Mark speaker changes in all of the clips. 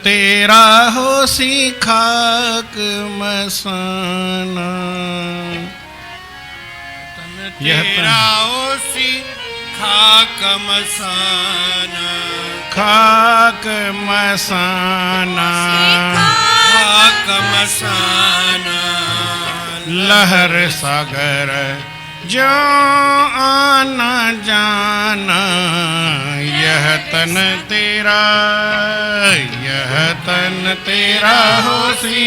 Speaker 1: तेरा हो सी खाक मसाना,
Speaker 2: तेरा हो सी खाक मसाना,
Speaker 1: खाक मसाना,
Speaker 2: खाक मसाना,
Speaker 1: लहर सागर जो आना जाना, यह तन तेरा, यह तन तेरा हो सी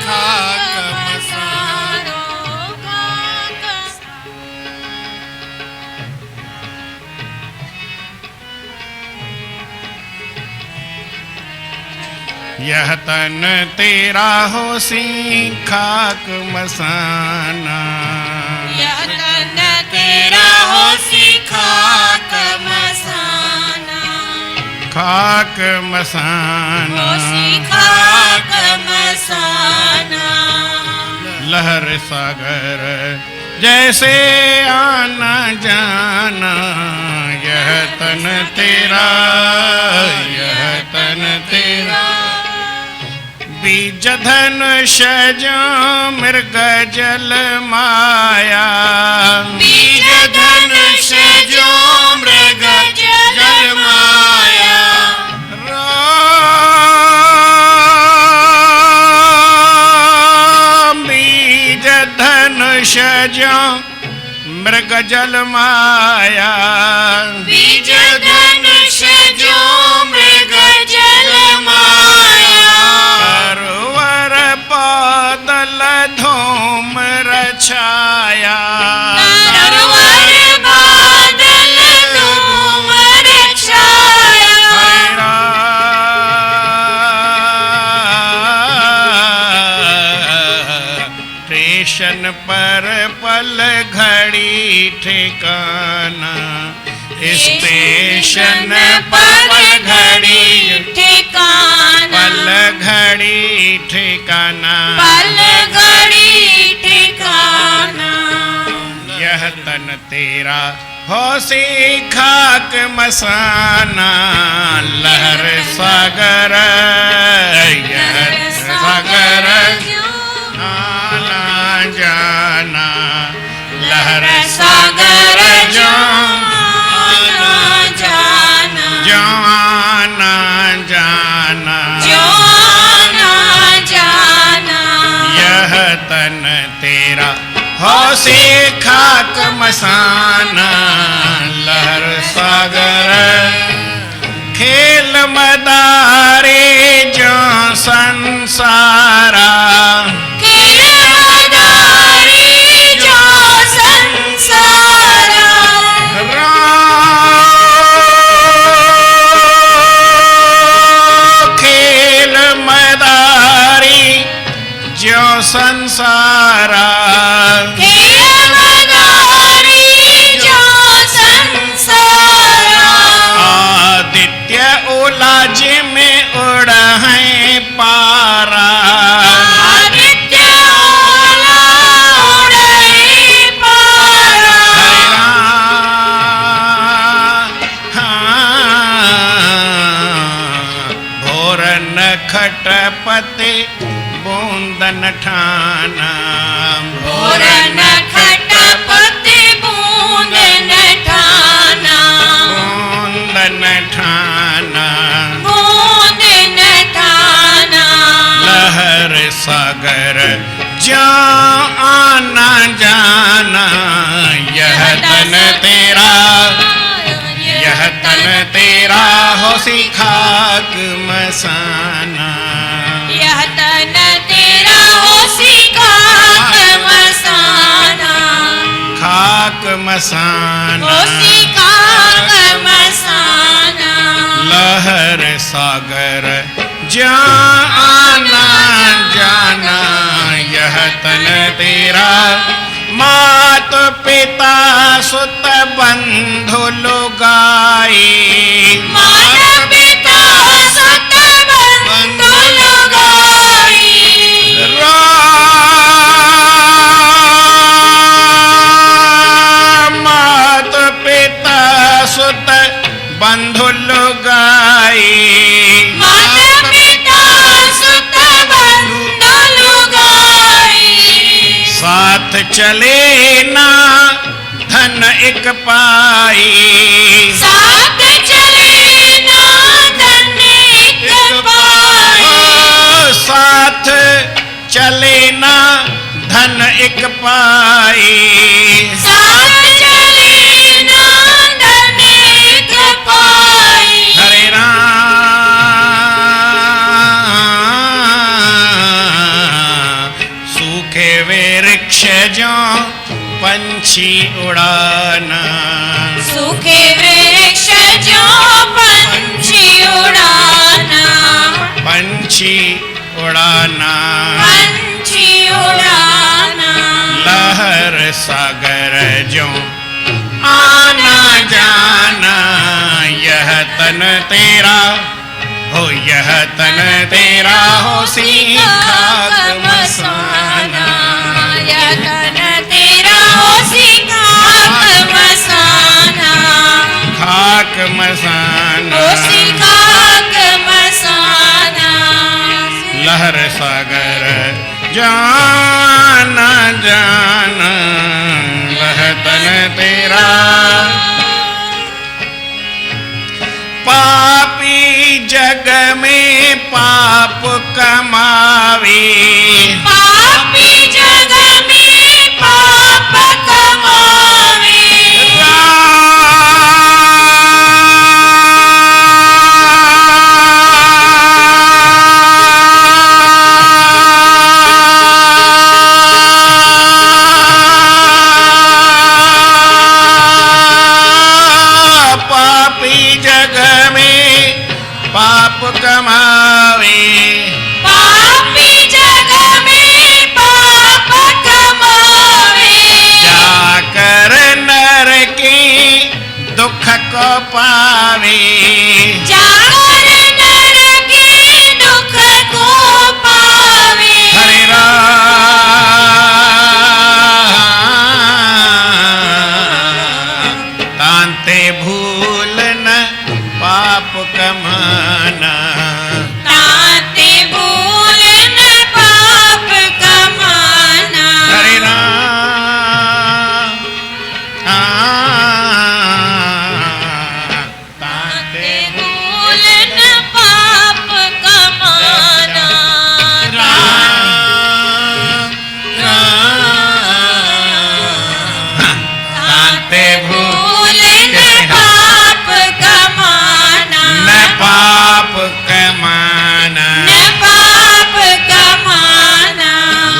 Speaker 2: खाक मसाना,
Speaker 1: यह तन तेरा हो सी खाक मसाना,
Speaker 3: यह तन तेरा हो सी खाक मसाना,
Speaker 1: खाक मसाना,
Speaker 3: हो सी खाक मसाना,
Speaker 1: लहर सागर जैसे आना जाना, यह तन तेरा, यह तन तेरा, बीज धनुष जो मृग जल माया,
Speaker 3: बीज धनुष जो मृग जल माया,
Speaker 1: राम बीज धनुष जो मृग जल माया,
Speaker 3: बीज धनुष जो मृग जल माया,
Speaker 1: परवर बादल धूम्र छाया,
Speaker 3: परवर बादल धूम्र छाया,
Speaker 1: स्टेशन पर पल घड़ी ठिकाना, स्टेशन पर घड़ी
Speaker 3: ठिकाना,
Speaker 1: पल घड़ी ठिकाना,
Speaker 3: पल घड़ी ठिकाना,
Speaker 1: यह तन तेरा हो सी खाक मसाना, लहर सागर, यह सागर आना जाना, लहर सागर जो
Speaker 3: आना जाना,
Speaker 1: जो आना जाना,
Speaker 3: जो आना जाना,
Speaker 1: यह तन तेरा हो सी खाक मसाना, लहर सागर खेल मदारे जो संसारा,
Speaker 3: खेल मदारी जो संसारा,
Speaker 1: खेल मदारी जो संसारा,
Speaker 3: खेल मदारी जो संसारा,
Speaker 1: आदित्य उलाज में उड़ा है पारा,
Speaker 3: आदित्य ओला उड़े पारा,
Speaker 1: भोर नखटपते बूंदन ठाना,
Speaker 3: भोर नखटपति बूंदन ठाना,
Speaker 1: बूंदन ठाना,
Speaker 3: बूंदन ठाना,
Speaker 1: लहर सागर जा आना जाना, यह तन तेरा, यह तन तेरा हो सी खाक मसाना,
Speaker 3: यह तन तेरा हो सी खाक मसाना,
Speaker 1: खाक मसाना,
Speaker 3: हो सी खाक मसाना,
Speaker 1: लहर सागर जा आना जाना, यह तन तेरा, मात पिता सुत बंधु लुगाई,
Speaker 3: माता पिता सुत बंधु लुगाई,
Speaker 1: राम मात पिता सुत बंधु लुगाई,
Speaker 3: माता
Speaker 1: चले ना धन एक पाई,
Speaker 3: साथ चले ना धन एक पाई,
Speaker 1: साथ चले ना धन एक पाई,
Speaker 3: साथ चले ना धन एक पाई।
Speaker 1: हरे राम सूखे वृक्ष जो पंछी उड़ाना,
Speaker 3: सूखे वृक्ष जो पंछी उड़ाना,
Speaker 1: पंछी उड़ाना,
Speaker 3: पंछी उड़ाना,
Speaker 1: लहर सागर जो आना जाना, यह तन तेरा हो, यह तन तेरा हो, सी खाक मसाना,
Speaker 3: यह तन तेरा हो, सी खाक मसाना,
Speaker 1: खाक मसाना,
Speaker 3: हो, सी खाक मसाना।
Speaker 1: लहर सागर जाना जाना, वह तन तेरा। पापी जग में पाप कमावे,
Speaker 3: पापी जग में पाप कमावे,
Speaker 1: पापी जग में पाप कमावे,
Speaker 3: पापी जग में पाप कमावे,
Speaker 1: जाकर नर के दुख को पावे,
Speaker 3: जाकर नर के दुख को पावे।
Speaker 1: हरे राम तांते भूल न पाप कमाना,
Speaker 3: ताते भूल न पाप कमाना,
Speaker 1: हरे राम तांते
Speaker 3: ताते भूल न पाप कमाना।
Speaker 1: राम तांते
Speaker 3: भूल न पाप कमाना,
Speaker 1: न पाप कमाना,
Speaker 3: न पाप कमाना,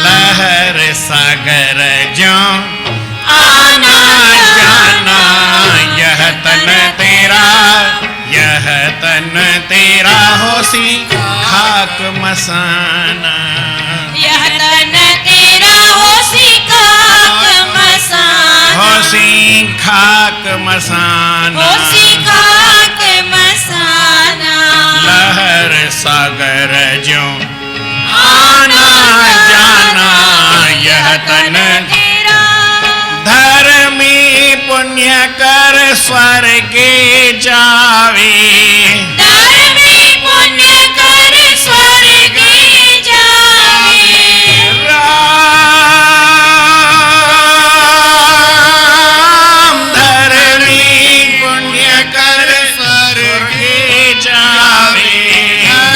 Speaker 1: लहर सागर जो आना जाना, यह तन तेरा, यह तन तेरा हो, सी खाक मसाना,
Speaker 3: यह तन तेरा हो, सी खाक मसाना,
Speaker 1: हो सी खाक मसाना,
Speaker 3: हो, सी खाक मसाना,
Speaker 1: लहर सागर जो आना जाना, यह तन
Speaker 3: तेरा।
Speaker 1: धर्मी पुण्य कर स्वर्गे जावे,
Speaker 3: धर्मी पुण्य कर स्वर्गे जावे,
Speaker 1: राम धर्मी पुण्य कर स्वर्गे जावे,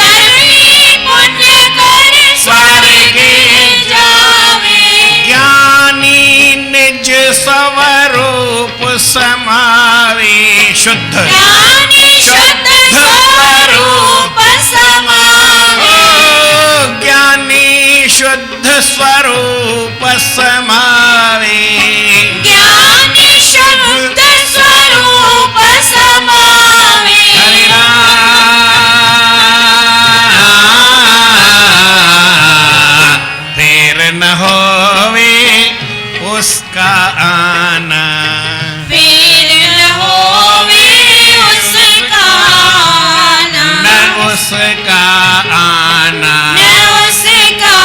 Speaker 3: धर्मी पुण्य कर स्वर्गे जावे,
Speaker 1: ज्ञानी निज स्वरूप समावे, शुद्ध
Speaker 3: ज्ञानी शुद्ध स्वरूप समावे,
Speaker 1: ज्ञानी शुद्ध स्वरूप समावे,
Speaker 3: ज्ञानी शुद्ध स्वरूप समावे,
Speaker 1: हरे राम फिर न होवे उसका आना,
Speaker 3: फिर न होवे उसका आना,
Speaker 1: न उसका आना,
Speaker 3: न उसका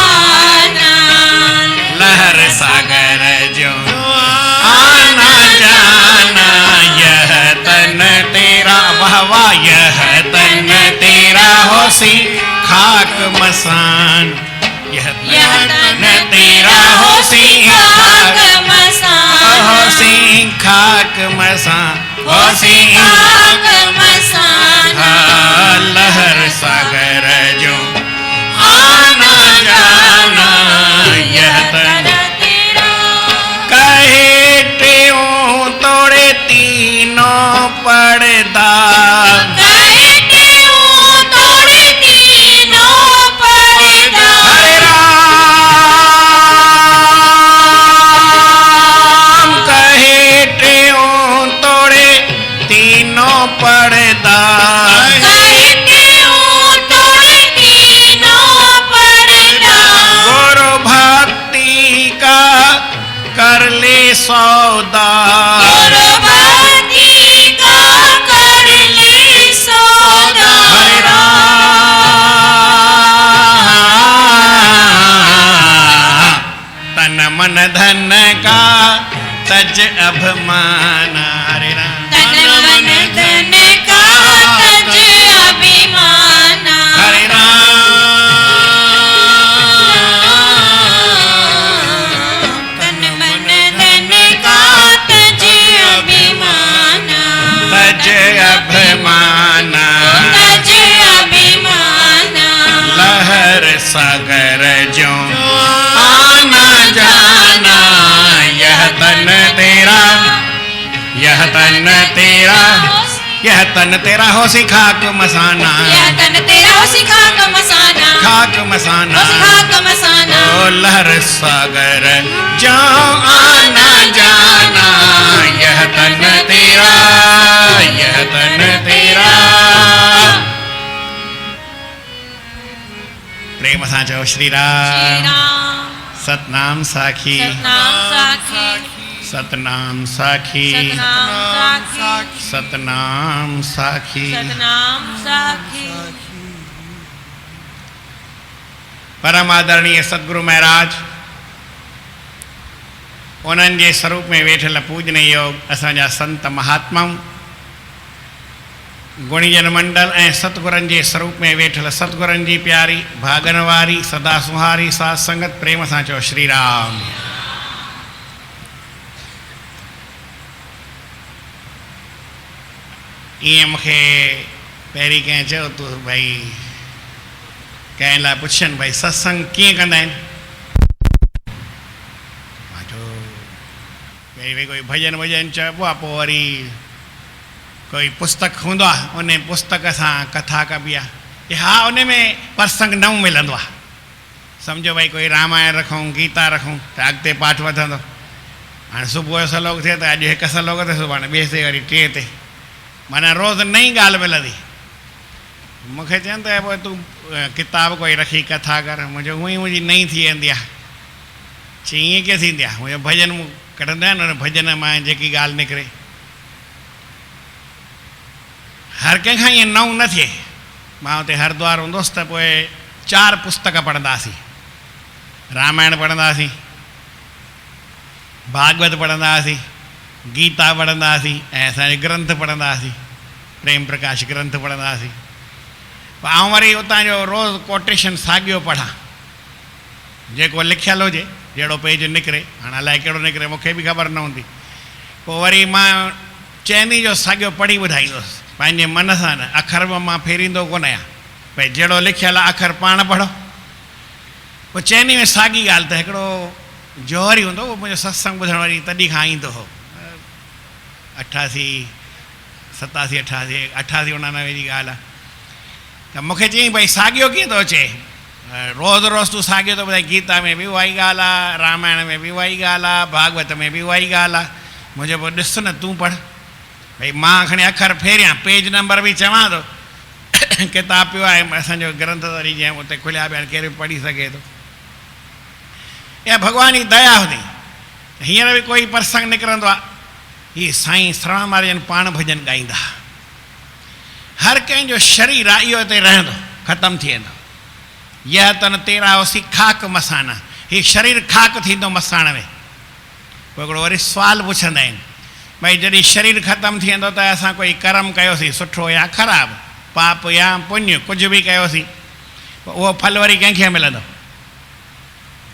Speaker 3: आना,
Speaker 1: लहर सागर जो आना जाना, यह तन तेरा, वाह वाह, यह तन तेरा हो, सी खाक मसान, यह
Speaker 3: यह
Speaker 1: तन
Speaker 3: तन
Speaker 1: तेरा हो, सी
Speaker 3: खाक
Speaker 1: सां होसी
Speaker 3: खाक मसाना
Speaker 1: लहर सागर जो आना जाना यह तन
Speaker 3: तेरा
Speaker 1: कहे त्यों तोड़े तीनों पर्दा
Speaker 3: कहते हूँ तोड़े तीनों पर्दा
Speaker 1: हरे राम कहे त्यों तोड़े तीनों पर्दा
Speaker 3: कहते हूँ तोड़े तीनों पर्दा
Speaker 1: गुरु भक्ति का कर ले सौदा
Speaker 3: गुरु भक्ति का कर ले सौदा
Speaker 1: हरे राम तन मन धन का तज अभिमान हरे राम
Speaker 3: तन मन धन का तज अभिमान
Speaker 1: हरे
Speaker 3: तन मन धन का तज अभिमान
Speaker 1: तज अभिमान
Speaker 3: तज अभिमान
Speaker 1: लहर सागर जो आना जाना यह तन तेरा यह तन तेरा यह तन तेरा हो सी खाक मसाना
Speaker 3: यह तन तेरा हो सी खाक मसाना
Speaker 1: खाक मसाना
Speaker 3: हो सी खाक मसाना
Speaker 1: ओ लहर सागर जो आना जाना यह तन तेरा यह तन तेरा प्रेम सां चओ श्री राम
Speaker 3: श्री राम
Speaker 1: सतनाम साखी
Speaker 3: सतनाम साखी
Speaker 1: सतनाम साखी
Speaker 3: सतनाम साखी
Speaker 1: सतनाम साखी
Speaker 3: सतनाम साखी
Speaker 1: परम आदरणीय सतगुरु महाराज उन्हनि जे स्वरूप में वेठल पूजनीय योग असांजा संत महात्माऊं गुणीजन मंडल ऐं सतगुरनि जे स्वरूप में वेठल सतगुरनि जी प्यारी भागन वारी सदा सुहारी साध संगत प्रेम सां चओ श्री राम ईअं मूंखे पहिरीं कंहिं चयो तूं भई कंहिं लाइ पुछनि भई सत्संग कीअं कंदा आहिनि मां चयो पहिरीं भई कोई भॼन वॼन चइबो आहे पोइ वरी कोई पुस्तक हूंदो आहे उन पुस्तक सां कथा कबी आहे हा उन में प्रसंग नओं मिलंदो आहे सम्झो भई कोई रामायण रखूं गीता रखूं त अॻिते पाठ वधंदो हाणे सुबुह जो सलोक थिए त अॼु हिकु सलोक ते सुभाणे ॿिए ते वरी टे ते माना रोज़ु नई ॻाल्हि मिलंदी मूंखे चवनि त पोइ तूं किताब कोई रखी कथा कर मुंहिंजो हूअं ई मुंहिंजी नई थी वेंदी आहे चई ईअं कीअं थींदी आहे मुंहिंजो भॼन कढंदा आहिनि उन भॼन मां जेकी ॻाल्हि निकिरे हर कंहिंखां ईअं नओं न थिए मां हुते हरिद्वार हूंदुसि त पोइ 4 पुस्तक पढ़ंदासीं रामायण पढ़ंदासीं भागवत पढ़ंदासीं गीता पढ़ंदासीं ऐं असांजे ग्रंथ पढ़ंदासीं प्रेम प्रकाश ग्रंथ पढ़ंदासीं पोइ आउं वरी उतां जो रोज़ु कोटेशन साॻियो पढ़ां जेको लिखियलु हुजे जहिड़ो पेज निकिरे हाणे अलाए कहिड़ो निकिरे मूंखे बि ख़बर न हूंदी पोइ वरी मां चइनी जो साॻियो पढ़ी ॿुधाईंदुसि पंहिंजे मन सां न अखर बि मां फेरींदो कोन आहियां भई जहिड़ो लिखियलु आहे अखर पाण पढ़ो पोइ चइनी में साॻी ॻाल्हि त हिकिड़ो जौहरी हूंदो उहो मुंहिंजो सत्संग ॿुधण वरी तॾहिं खां ईंदो हो 88 87 88 89 जी ॻाल्हि आहे त मूंखे चयईं भई साॻियो कीअं थो अचे रोज़ु रोज़ु तूं साॻियो थो ॿुधाए गीता में बि उहा ई ॻाल्हि आहे रामायण में बि उहा ई ॻाल्हि आहे भागवत में बि उहा ई ॻाल्हि आहे मुंहिंजो पोइ ॾिस न तूं पढ़ भई मां खणी अखर फेरियां पेज नंबर बि चवां थो किताब पियो आहे असांजो ग्रंथ वरी जीअं उते खुलिया पिया आहिनि केरु बि पढ़ी सघे थो इहा भॻवान जी दया हूंदी हींअर बि कोई प्रसंग निकिरंदो आहे हीअ साईं श्रवण महाराजन पाण भॼन ॻाईंदा हर कंहिंजो शरीर आहे इहो हिते रहंदो ख़तमु थी वेंदो यह तन तेरा होसी खाक मसाना हीउ शरीर खाक थींदो मसाण में पोइ हिकिड़ो वरी सुवालु पुछंदा आहिनि भई जॾहिं शरीर ख़तमु थी वेंदो त असां कोई कर्म कयोसीं सुठो या ख़राबु पाप या पुण्य कुझु बि कयोसीं पोइ उहो फल वरी कंहिंखे मिलंदो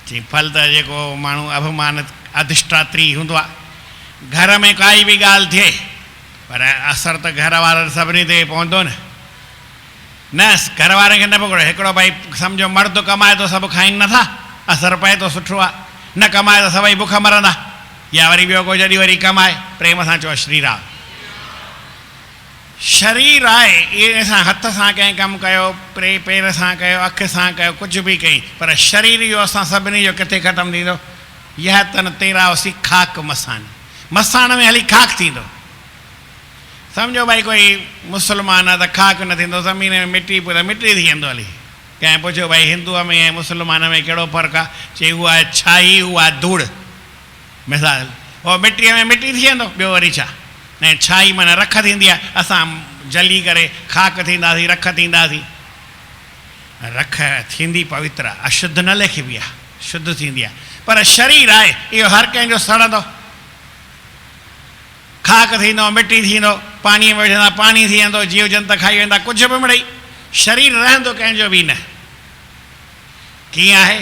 Speaker 1: चई फल त जेको माण्हू अभिमान अधिष्ठात्री हूंदो आहे घर में काई बि ॻाल्हि थिए पर असर तो घर वारनि सभिनी ते पवंदो न घर वारनि खे न पकड़ो हिकिड़ो भाई सम्झो मर्द कमाए थो सभु खाइनि नथा असर पए थो सुठो आहे न कमाए त सभई बुख मरंदा या वरी ॿियो को जॾहिं वरी कमाए प्रेम सां चओ श्री राम शरीर आहे इहे असां हथ सां कंहिं कमु कयो पेर सां कयो अखि सां कयो कुझु बि कई पर शरीर इहो असां सभिनी जो किथे ख़तमु थींदो यह तन तेरा उसी खाक मसान मसाण में हली खाक थींदो सम्झो भाई कोई मुस्लमान आहे त खाक न थींदो ज़मीन में मिटी पोइ त मिटी थी वेंदो हली कंहिं पुछियो भाई हिंदूअ में ऐं मुस्लमान में कहिड़ो फ़र्क़ु आहे चई उहा आहे छाई उहा धूड़ मिसाल उहो मिटीअ में मिटी थी वेंदो ॿियो वरी छा ऐं छाई माना रख थींदी आहे असां जली करे खाक थींदासीं रख थींदासीं रख थींदी पवित्र आहे अशुद्ध न लिखिबी आहे शुद्ध थींदी आहे पर शरीर आहे इहो हर कंहिंजो सड़ंदो खाक थींदो मिटी थींदो पाणीअ में विझंदा पाणी थी वेंदो जीव जंत खाई वेंदा कुझु बि मिड़ई शरीर रहंदो कंहिंजो बि न कीअं आहे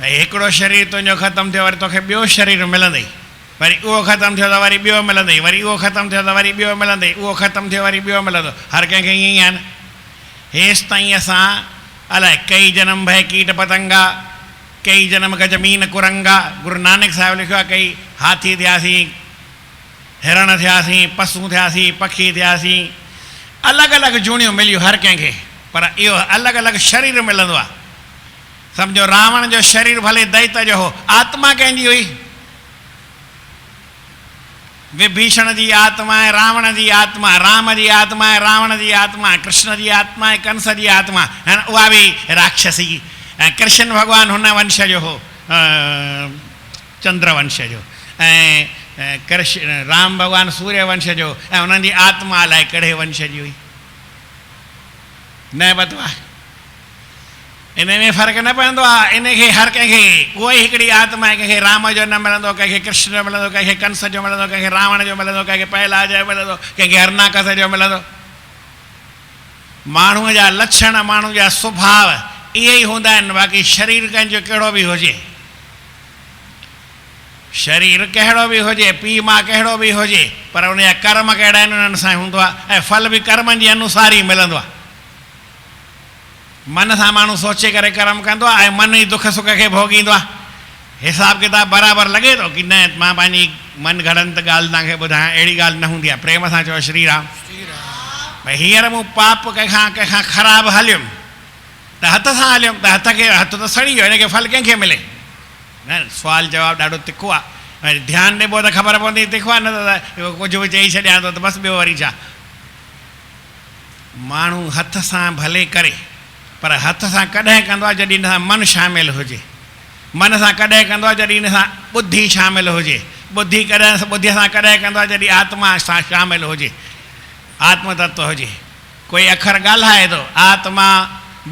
Speaker 1: भई हिकिड़ो शरीर तुंहिंजो ख़तमु थियो वरी तोखे ॿियो शरीर मिलंदई वरी उहो ख़तमु थियो त वरी ॿियो मिलंदई वरी उहो ख़तमु थियो त वरी ॿियो मिलंदई उहो ख़तमु थियो वरी ॿियो मिलंदो हर कंहिंखे ईअं ई आहे न हेसि ताईं असां अलाए कई जनम भय कीट पतंगा कई जनम गजमीन कुरंगा गुरु नानक साहिब लिखियो आहे कई हाथी थियासीं हिरण थियासीं पशु थियासीं पखी थियासीं अलॻि अलॻि जूणियूं मिलियूं हर कंहिंखे पर इहो अलॻि अलॻि शरीर मिलंदो आहे सम्झो रावण जो शरीर भले दैत जो हो आत्मा कंहिंजी हुई विभीषण जी आत्मा आहे रावण जी आत्मा राम जी आत्मा आहे रावण जी आत्मा कृष्ण जी आत्मा आहे कंस जी आत्मा है न उहा बि राक्षसी ऐं कृष्ण भॻवानु हुन वंश जो हो चंद्र वंश जो ऐं कृष्ण राम भॻवानु सूर्य वंश जो ऐं उन्हनि जी आत्मा अलाए कहिड़े वंश जी हुई न पतो आहे इन में फ़र्क़ु न पवंदो आहे इनखे हर कंहिंखे उहा ई हिकिड़ी आत्मा आहे कंहिंखे राम जो न मिलंदो कंहिंखे कृष्ण जो मिलंदो कंहिंखे कंस जो मिलंदो कंहिंखे रावण जो मिलंदो कंहिंखे प्रहलाद जो मिलंदो कंहिंखे हरनाकस जो मिलंदो माण्हूअ जा लक्षण माण्हू जा स्वभाव इहे ई हूंदा आहिनि बाक़ी शरीर कंहिंजो कहिड़ो बि हुजे शरीर कहिड़ो बि हुजे पीउ मां कहिड़ो बि हुजे पर उनजा कर्म कहिड़ा आहिनि उन्हनि सां हूंदो आहे ऐं फल बि कर्मनि जे अनुसार ई मिलंदो आहे मन सां माण्हू सोचे करे कर्म कंदो आहे ऐं मन ई दुख सुख खे भोगींदो आहे हिसाब किताब बराबरि लॻे थो की न मां पंहिंजी मन घड़ंत ॻाल्हि तव्हांखे ॿुधायां अहिड़ी ॻाल्हि न हूंदी आहे प्रेम सां चओ श्री राम भई हींअर मूं पाप कंहिंखां ख़राबु हलियुमि त हथ सां हलियुमि त हथ त सड़ी वियो हिनखे फल कंहिंखे मिले न सुवाल जवाबु ॾाढो तिखो आहे वरी ध्यानु ॾिबो त ख़बर पवंदी तिखो आहे न त कुझु बि चई छॾियां थो त बसि ॿियो वरी छा माण्हू हथ सां भले करे पर हथ सां कॾहिं कंदो आहे जॾहिं हिन सां मन शामिलु हुजे मन सां कॾहिं कंदो आहे जॾहिं हिन सां ॿुधी शामिलु हुजे ॿुद्धीअ सां कॾहिं कंदो आहे जॾहिं आत्मा सां शामिलु हुजे आत्म तत्व हुजे कोई अखर ॻाल्हाए थो आत्मा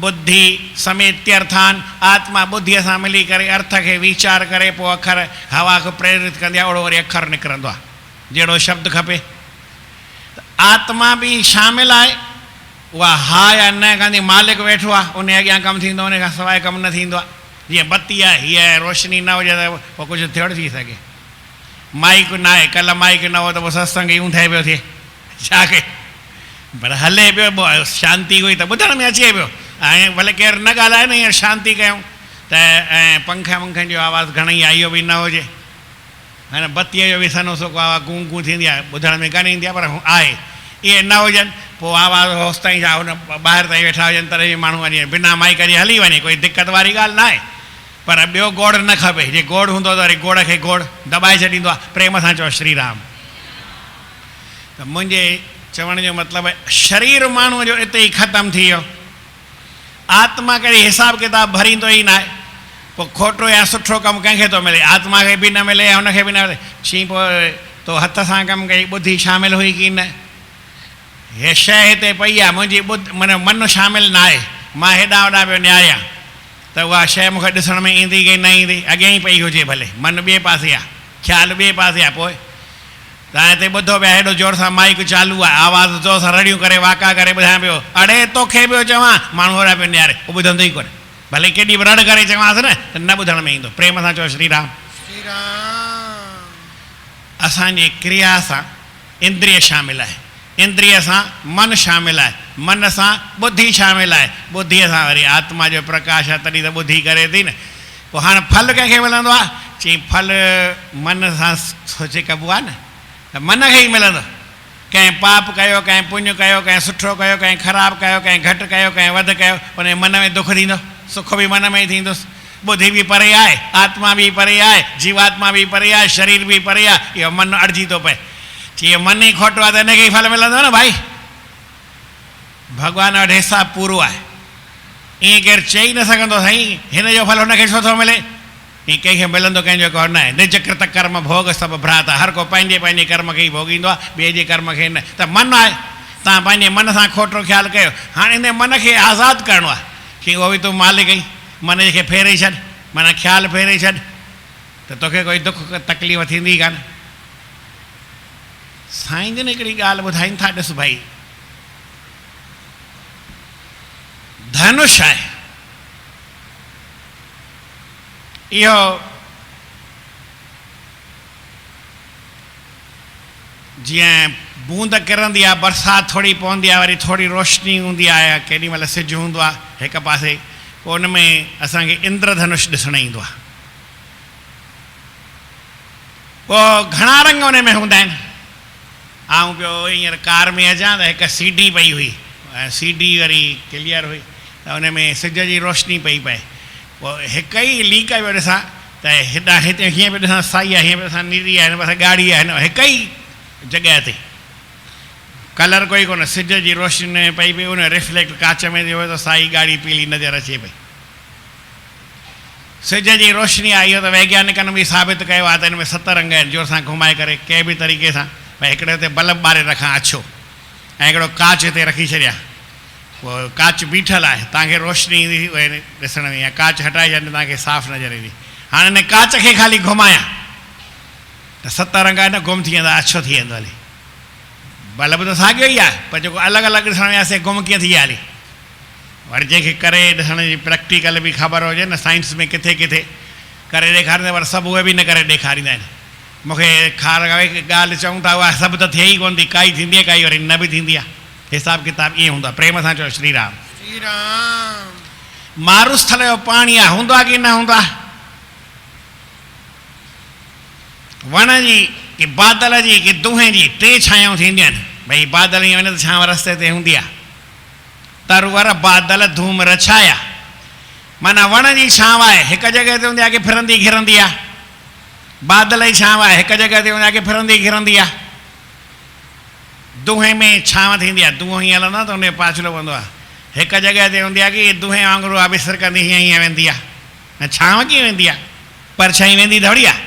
Speaker 1: बुद्धि समेत्यर्थान आत्मा ॿुद्धीअ सां मिली करे अर्थ खे वीचार करे पोइ अखर हवा खे प्रेरित कंदी आहे ओड़ो वरी अखर निकिरंदो आहे जहिड़ो शब्द खपे आत्मा बि शामिलु आहे उहा हा या न कंदी मालिक वेठो आहे उन अॻियां कमु थींदो उन खां सवाइ कमु न थींदो आहे जीअं बत्ती आहे हीअ रोशनी न हुजे त पोइ कुझु थियणु थी सघे माइक न आहे कल्ह माइक न हो त पोइ सत्संग यूं ठहे पियो थिए छा कजे पर हले पियो शांती हुई त ॿुधण में अचे पियो ऐं भले केरु न ॻाल्हाए न हींअर शांती कयूं त ऐं पंखनि जो आवाज़ु घणेई आहे इहो बि न हुजे है न बत्तीअ जो बि सनो सुको आवाज़ु गूं गूं थींदी आहे ॿुधण में कान ईंदी आहे पर आहे इहे न हुजनि पोइ आवाज़ु होसि ताईं छा हुन ॿाहिरि ताईं वेठा हुजनि तॾहिं बि माण्हू वञे बिना माइक जे हली वञे कोई दिक़त वारी ॻाल्हि न आहे पर ॿियो गोड़ न खपे जे गोड़ हूंदो त वरी गोड़ खे गोड़ दॿाए छॾींदो आहे प्रेम सां चओ श्री राम त मुंहिंजे चवण जो मतिलबु शरीर माण्हूअ जो इते ई ख़तमु थी वियो आत्मा कहिड़ी हिसाब किताब भरींदो ई न आहे पोइ खोटो या सुठो कमु कंहिंखे थो मिले आत्मा खे बि न मिले ऐं हुनखे बि न मिले शी पोइ तो हथ सां कमु कई ॿुधी शामिलु हुई की न हे शइ हिते पई आहे मुंहिंजी माना मन शामिलु न आहे मां हेॾां होॾां पियो निहारियां त उहा शइ मूंखे ॾिसण में ईंदी की न ईंदी अॻियां ई पई हुजे भले मन ॿिए पासे आहे ख़्यालु ॿिए पासे आहे पोइ तव्हां हिते ॿुधो पिया हेॾो ज़ोर सां माइक चालू आहे आवाज़ु ज़ोर सां रड़ियूं करे वाका करे ॿुधायां पियो अड़े तोखे पियो चवां माण्हू होॾां पियो निहारे उहो ॿुधंदो ई कोन्हे भले केॾी बि रड़ करे चवांसि न त न ॿुधण में ईंदो प्रेम सां चओ श्री राम असांजी क्रिया सां इंद्रिय शामिलु आहे इंद्रिय सां मन शामिल आहे, मन सां बुद्धि शामिल आहे, बुद्धीअ सां वरी आत्मा जो प्रकाश आहे, तॾहिं त बुद्धि करे थी न। पोइ हाणे फल कंहिंखे मिलंदो आहे? चई फल मन सां सोचे कबो आहे न, त मन खे ई मिलंदो। कंहिं पाप कयो, कंहिं पुण्य कयो, कंहिं सुठो कयो, कंहिं ख़राबु कयो, कंहिं घटि कयो, कंहिं वधि कयो, उन मन में दुख थींदो, सुख बि मन में ई थींदुसि। बुद्धि बि परे आहे, आत्मा बि परे आहे, जीवात्मा बि परे आहे, शरीर बि परे आहे, इहो मन अड़िजी थो पए। चई मन ई खोटो आहे त हिनखे ई फल मिलंदो न भाई। भॻवान वटि हिसाबु पूरो आहे। ईअं केरु चई न सघंदो साईं हिन जो फल हुनखे छो थो मिले। ईअं कंहिंखे मिलंदो, कंहिंजो कोन आहे। निज कृत कर्म भोग सभु भ्राता, हर को पंहिंजे पंहिंजे कर्म खे ई भोगींदो आहे, ॿिए जे कर्म खे न। त मन आहे, तव्हां पंहिंजे मन सां खोटो ख़्यालु कयो। हाणे इन मन खे आज़ादु करिणो आहे कि उहो बि तूं मालिक ई, मन खे फेरे छॾ, माना ख़्यालु फेरे छॾ, त तोखे कोई दुख तकलीफ़ थींदी कान। साईं जन हिकिड़ी ॻाल्हि ॿुधाइनि था, ॾिस भाई, धनुष आहे इहो जीअं बूंद किरंदी आहे, बरसाति थोरी पवंदी आहे, वरी थोरी रोशनी हूंदी आहे, केॾी महिल सिजु हूंदो आहे हिकु पासे, पोइ उन में असांखे इंद्रधनुष ॾिसणु ईंदो आहे। पोइ घणा रंग उन में हूंदा आहिनि। ऐं ॿियो हींअर कार में अचां त हिकु CD पई हुई, CD वरी क्लियर हुई, त उन में सिज जी रोशनी पई पए। पोइ हिकु ई लीक पियो ॾिसां त हेॾां हिते हीअं पियो ॾिसां साई आहे, हीअं पियो ॾिसां नीरी आहे, हिन पासे ॻाढ़ी आहे, हिन हिकु ई जॻह ते कलर कोई कोन, सिज जी रोशनी में पई पई, उन रिफ्लेक्ट कांच में थियो त साई ॻाढ़ी पीली नज़र अचे पई। सिज जी रोशनी आहे, इहो त वैज्ञानिकनि बि साबित कयो आहे त हिन में 7 रंग आहिनि। जोर सां घुमाए करे कंहिं बि तरीक़े सां भई हिकिड़े हुते बल्ब ॿारे रखां अछो, ऐं हिकिड़ो कांच हिते रखी छॾियां, पोइ कांच बीठल आहे, तव्हांखे रोशनी ईंदी उहे ॾिसण में, या कांच हटाए छॾियो तव्हांखे साफ़ु नज़र ईंदी। हाणे हिन कांच खे ख़ाली घुमायां त 7 रंग न गुम थी वेंदा, अछो थी वेंदो हली। बल्ब त साॻियो ई आहे, पर जेको अलॻि अलॻि ॾिसण वियासीं गुम कीअं थी विया हली। वरी जंहिंखे करे ॾिसण जी प्रैक्टिकल बि ख़बर हुजे न, साइंस में किथे किथे करे ॾेखारींदा, पर सभु उहे बि न करे ॾेखारींदा आहिनि। मूंखे ॻाल्हि चऊं था उहा सभु त थिए ई कोन थी, काई थींदी आहे, काई वरी न बि थींदी आहे। हिसाबु किताबु ईअं हूंदो आहे। प्रेम सां चओ श्री राम।
Speaker 2: श्री राम।
Speaker 1: मारुस्थल जो पाणी आहे, हूंदो आहे की न हूंदो आहे? वण जी की बादल जी की दुहे जी 3 छायाऊं थींदियूं आहिनि। भई बादल ईअं वञे त छांव रस्ते ते हूंदी आहे। तरवर बादल धूम रछाया, माना वण जी छांव आहे, हिकु जॻह ते हूंदी आहे की फिरंदी घिरंदी आहे। बादल जी छांव आहे, हिकु जॻह ते हूंदी आहे की फिरंदी घिरंदी आहे। दुहे में छांव थींदी आहे, दूंहों हीअं हलंदो आहे त उनजो पाछलो पवंदो आहे। हिकु जॻह ते हूंदी आहे की दुहे वांगुरु आबिसर कंदी हीअं हीअं वेंदी आहे। ऐं छांव कीअं वेंदी आहे? परछाई वेंदी थोरी आहे।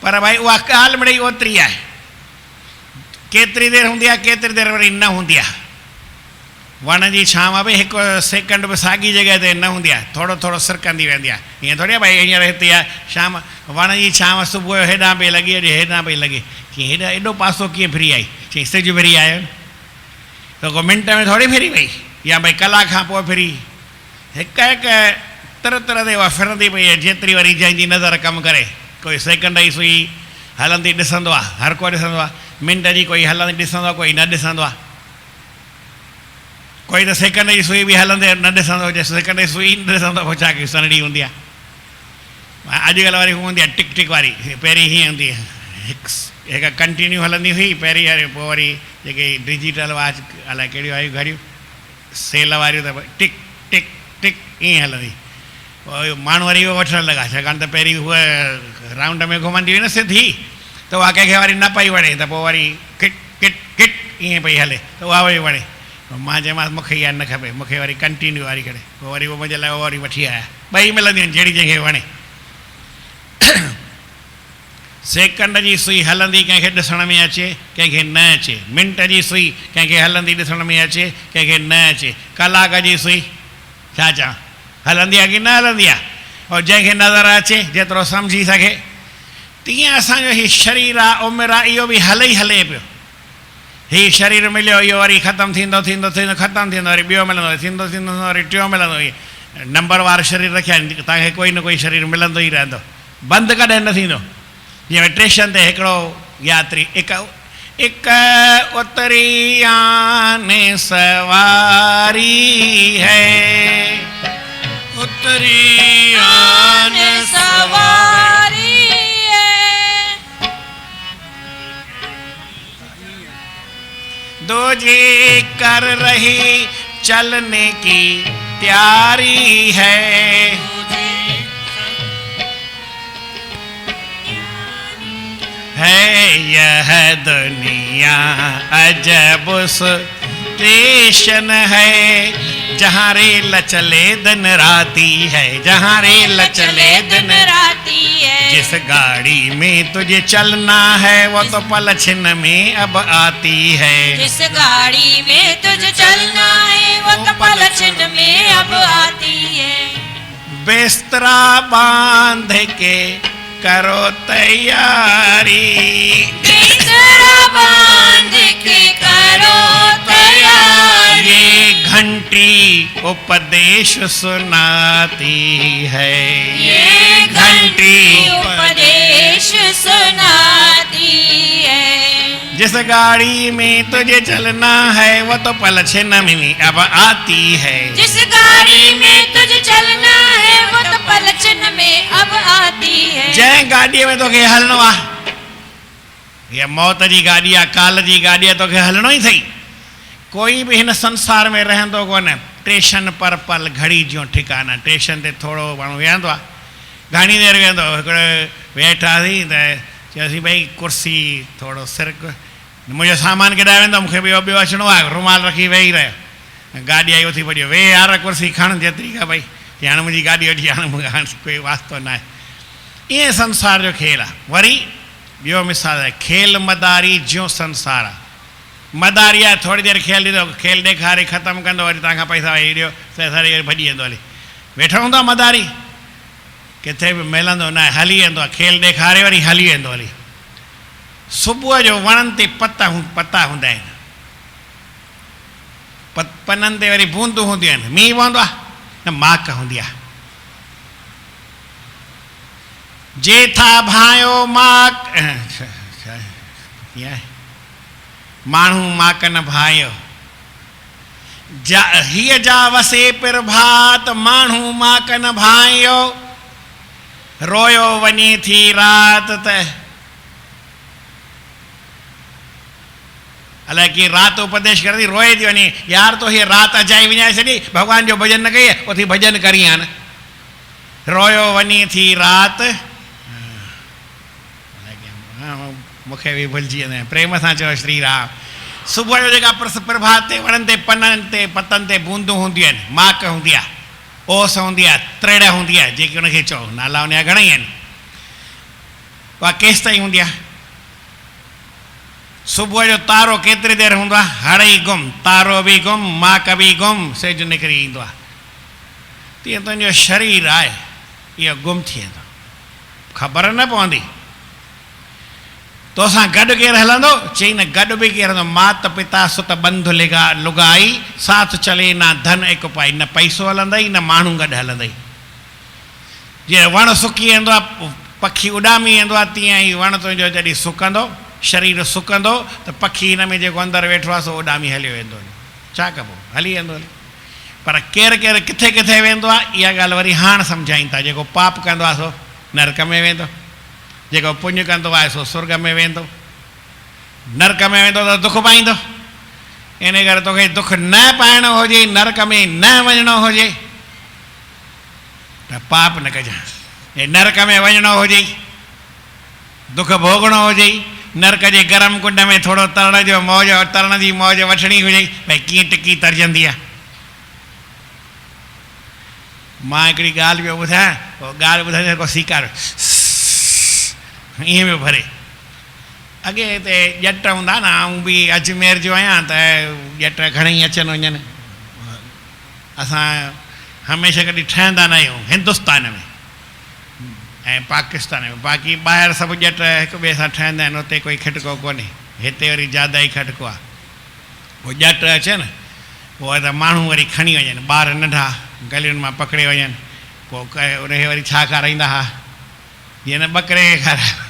Speaker 1: पर भाई उहा ॻाल्हि मिड़ई ओतिरी आहे, केतिरी देरि हूंदी आहे, केतिरी देरि वरी न हूंदी आहे। वण जी छांव बि 1 सेकंड बि साॻी जॻह ते न हूंदी आहे, थोरो थोरो सिरकंदी वेंदी आहे। हीअं थोरी आहे भई हींअर हिते आहे शाम, वण जी छांव सुबुह जो हेॾां पई लॻे, अॼु हेॾां पई लॻे, कीअं हेॾा एॾो पासो कीअं फिरी आई? चई सिजु फिरी आयो न, त को मिंट में थोरी फिरी वई, या भई कलाक खां पोइ फिरी। हिकु हिकु तिर ते उहा फिरंदी पई आहे, जेतिरी वरी जंहिंजी नज़र कमु करे। कोई सेकंड जी सुई हलंदी ॾिसंदो आहे, हर को ॾिसंदो आहे। मिंट जी कोई हलंदी ॾिसंदो आहे, कोई न ॾिसंदो आहे। कोई त सेकंड जी सुई बि हलंदे न ॾिसंदो हुजे, सेकंड जी सुई न ॾिसंदो, पोइ छा की सनड़ी हूंदी आहे। अॼुकल्ह वरी हू हूंदी आहे टिक टिक वारी, पहिरीं हीअं हूंदी आहे, हिकु कंटिन्यू हलंदी हुई पहिरीं वारी, पोइ वरी जेके डिजिटल वॉच अलाए कहिड़ियूं आयूं घड़ियूं सेल वारियूं, त टिक टिक टिक ईअं हलंदी। पोइ माण्हू वरी उहो वठणु लॻा, छाकाणि त पहिरीं उहा राउंड में घुमंदी हुई न सिधी, त उहा कंहिंखे वरी न पई वणे, त पोइ वरी किट किट किट ईअं पई हले, त उहा वरी वणे। मां चयोमांसि मूंखे इहा न खपे, मूंखे वरी कंटिन्यू वारी करे। पोइ वरी उहो मुंहिंजे लाइ वरी वठी आया। 2 मिलंदियूं आहिनि, जहिड़ी जंहिंखे वणे। सेकंड जी सुई हलंदी कंहिंखे ॾिसण में अचे, कंहिंखे न अचे। मिंट जी सुई कंहिंखे हलंदी ॾिसण में अचे, कंहिंखे न अचे। कलाक जी सुई छा चवां, हलंदी आहे की न हलंदी आहे। और जंहिंखे नज़र अचे, जेतिरो सम्झी सघे। तीअं असांजो हीउ शरीर आहे, उमिरि आहे, इहो बि हले ई हले पियो। हीउ शरीर मिलियो, इहो वरी ख़तमु थींदो थींदो थींदो ख़तमु थींदो, वरी ॿियो मिलंदो, थींदो थींदो वरी टियों मिलंदो। नंबर वार शरीर रखिया आहिनि, तव्हांखे कोई न कोई शरीर मिलंदो ई रहंदो, बंदि कॾहिं न थींदो। जीअं स्टेशन ते हिकिड़ो यात्री एक उतरी आने सवारी है,
Speaker 2: उतरी आन
Speaker 3: सवारी है।
Speaker 1: दूजी कर रही चलने की तैयारी है, यह दुनिया अजब स्टेशन है, जहाँ रेल चले दिन राती है, जहाँ रेल चले दिन
Speaker 3: राती है।
Speaker 1: जिस गाड़ी में तुझे चलना है वो तो पल छिन में अब आती है,
Speaker 3: जिस गाड़ी में तुझे चलना है वो तो पल छिन में अब आती है।
Speaker 1: बिस्तरा बांध के करो तैयारी,
Speaker 3: बिस्तरा बांध के करो तैयारी।
Speaker 1: ये घंटी उपदेश सुनाती है,
Speaker 3: ये घंटी उपदेश सुनाती है।
Speaker 1: जिस गाड़ी में तुझे चलना है वो तो पल छिन में अब आती है,
Speaker 3: जिस गाड़ी में तुझे चलना है वो तो पल छिन में अब आती है।
Speaker 1: जंहिं गाॾीअ में तोखे हलणो आहे, इहा मौत जी गाॾी आहे, काल जी गाॾी आहे, तोखे हलणो ई अथई। कोई बि हिन संसार में रहंदो कोन, स्टेशन पर पल घड़ी जो ठिकाना। स्टेशन ते थोरो माण्हू वेहंदो आहे, घणी देरि वेहंदो, हिकिड़े वेठासीं त चयोसीं भई कुर्सी थोरो सिरक, मुंहिंजो सामान केॾांहुं वेंदो, मूंखे ॿियो ॿियो अचिणो आहे, रुमाल रखी वेही रहियो, गाॾी आई उथी पढ़ियो, वेह यार कुर्सी खण जेतिरी का भई, हाणे मुंहिंजी गाॾी वठी, हाणे कोई वास्तो न आहे। ईअं संसार जो खेल आहे। वरी ॿियो मिसाल आहे, खेल मदारी ज्यों संसार आहे। मदारी आहे, थोरी देरि खेल ॾींदो, खेल ॾेखारे ख़तमु कंदो, वरी तव्हांखां पैसा वेही ॾियो, सारी भॼी वेंदो हली। वेठो हूंदो आहे मदारी, किथे बि मिलंदो न आहे, हली वेंदो आहे, खेल ॾेखारे वरी हली वेंदो हली। सुबुह जो वणनि ते पता हूंदा आहिनि, पननि ते वरी बूंदूं हूंदियूं आहिनि, मींहुं पवंदो आहे न माक हूंदी आहे। जे था भायो माक, माण्हू माक न भायो, हीअ जा वसे पिर भात, माण्हू माक न भायो, रोयो वञे थी रात त अलाए की रात उपदेश करे थी, रोए थी वञे, यार तो हीअ रात अजाई विञाए छॾी, भॻवान जो भॼन न कई, उथी भॼन करी आहे न। रोयो वञे थी रात, मूंखे बि भुलिजी वेंदा आहिनि, प्रेम सां चयो श्री राम। सुबुह जो जेका प्रभात ते वणनि ते पननि ते पतनि ते बूंदूं हूंदियूं आहिनि, माक हूंदी आहे, ओस हूंदी आहे, त्रेड़ हूंदी आहे, जेके उनखे चओ, नाला उनजा घणेई आहिनि। उहा केसि ताईं हूंदी आहे? सुबुह जो तारो केतिरी देरि हूंदो आहे? हड़ई गुम, तारो बि गुम, माक बि गुम, सिज निकिरी ईंदो आहे। तीअं तुंहिंजो शरीर आहे, इहो गुम थी वेंदो, ख़बर न पवंदी। तोसां गॾु केरु हलंदो? चई न गॾु बि केरु हलंदो, मात पिता सुत बंधु लुगाई, साथ चले न धन एक पाई, न पैसो हलंदई न माण्हू गॾु हलंदई। जीअं वणु सुकी वेंदो आहे, पखी उॾामी वेंदो आहे, तीअं ई वणु तुंहिंजो जॾहिं सुकंदो, शरीर सुकंदो त पखी हिन में जेको अंदरि वेठो आहे सो उॾामी हलियो वेंदो, छा कबो, हली वेंदो हली। पर केरु केरु किथे किथे वेंदो आहे, इहा ॻाल्हि वरी हाणे सम्झाइनि था। जेको पाप कंदो आहे सो नरक में वेंदो, जेको पुञु कंदो आहे सो स्वर्ग में वेंदो। नरक में वेंदो त दुख पाईंदो, इन करे तोखे दुख न पाइणो हुजे, नरक में न वञिणो हुजे त पाप न कजांइ। ऐं नरक में वञिणो हुजे, दुख भोगणो हुजे, नरक जे गरम कुंड में थोरो तरण जो मौज, तरण जी मौज वठणी हुजे, भई कीअं टिकी तरजंदी आहे। मां हिकिड़ी ॻाल्हि पियो ॿुधायां, पोइ ॻाल्हि ॿुधाए को सीकार ईअं पियो भरे। अॻे हिते ॼट हूंदा न, आऊं बि अजमेर जो आहियां त ॼट घणेई अचनि वञनि। असां हमेशह कॾहिं ठहंदा न आहियूं हिंदुस्तान में ऐं पाकिस्तान में, बाक़ी ॿाहिरि सभु ॼट हिक ॿिए सां ठहंदा आहिनि, उते कोई खटको कोन्हे। हिते वरी ज्यादा ई खटको आहे। पोइ ॼट अचे न, पोइ त माण्हू वरी खणी वञनि, ॿार नंढा गलियुनि मां पकिड़े वञनि, पोइ उनखे वरी छा खाराईंदा हुआ? जीअं न ॿकरे खे खारायो,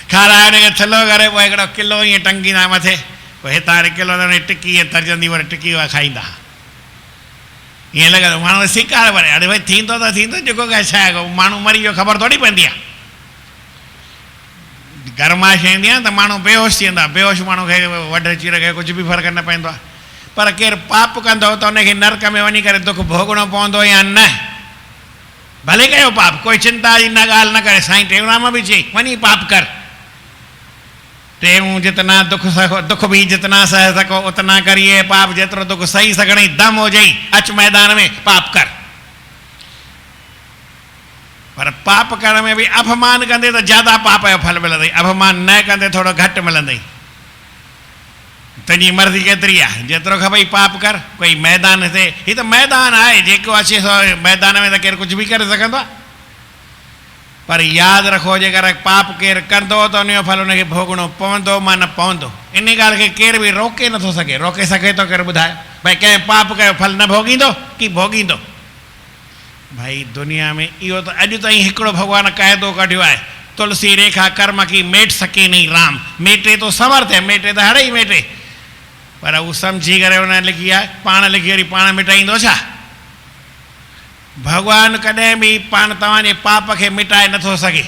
Speaker 1: खाराए हुनखे थलो करे पोइ हिकिड़ो किलो ईअं टंगींदा मथे, पोइ हितां हाणे किलो त टिकी ईअं तरजंदी, वरी टिकी उहा खाईंदा। ईअं लॻंदो माण्हू सिकार भरे, हाणे भई थींदो त थींदो, जेको का छा आहे, माण्हू मरी वियो ख़बर थोरी पवंदी आहे। गरमाइश ईंदी आहे त माण्हू बेहोश थी वेंदो आहे, बेहोश माण्हू खे वढ चीर खे कुझु बि फ़र्क़ु न पवंदो आहे। पर केरु पाप कंदो त उनखे नरक में वञी करे दुख भोगणो पवंदो या न, भले कयो पाप, कोई चिंता जी न ॻाल्हि न करे। साईं टेऊंराम बि चई वञी पाप कर, टेऊं जितना दुख भी जितना सह सको उतना करिए पाप, जेतिरो दुख सही सघणी दम हो जाई अच मैदान में पाप कर। पर पाप करण में भी अपमान कंदे तो ज्यादा पाप जो फल मिलंदई, अपमान न कंदे थोड़ो घटि मिलंदई। तुंहिंजी मर्ज़ी केतिरी आहे, जेतिरो खपई पाप कर। कोई मैदान ते, ही तो मैदान आहे, जेको अचे सो मैदान में त केरु कुझु बि करे सघंदो आहे। पर यादि रखो जेकर पाप केरु कंदो त उनजो फल उनखे भोगणो पवंदो, मां न पवंदो। इन ॻाल्हि खे केरु बि रोके नथो सघे। रोके सघे थो केरु ॿुधाए भई कंहिं पाप कयो फल न भोगींदो की भोगींदो? भाई दुनिया में इहो त अॼु ताईं हिकिड़ो भॻवानु क़ाइदो कढियो आहे, तुलसी रेखा कर्म की मेट सके नहीं राम। मेटे तो समर्थ है, मेटे तो हर ही मेटे, पर उहो सम्झी करे उन लिखी आहे, पाण लिखी वरी पाण मिटाईंदो छा? भगवान कॾहिं बि पाण तव्हांजे पाप खे मिटाए नथो सघे,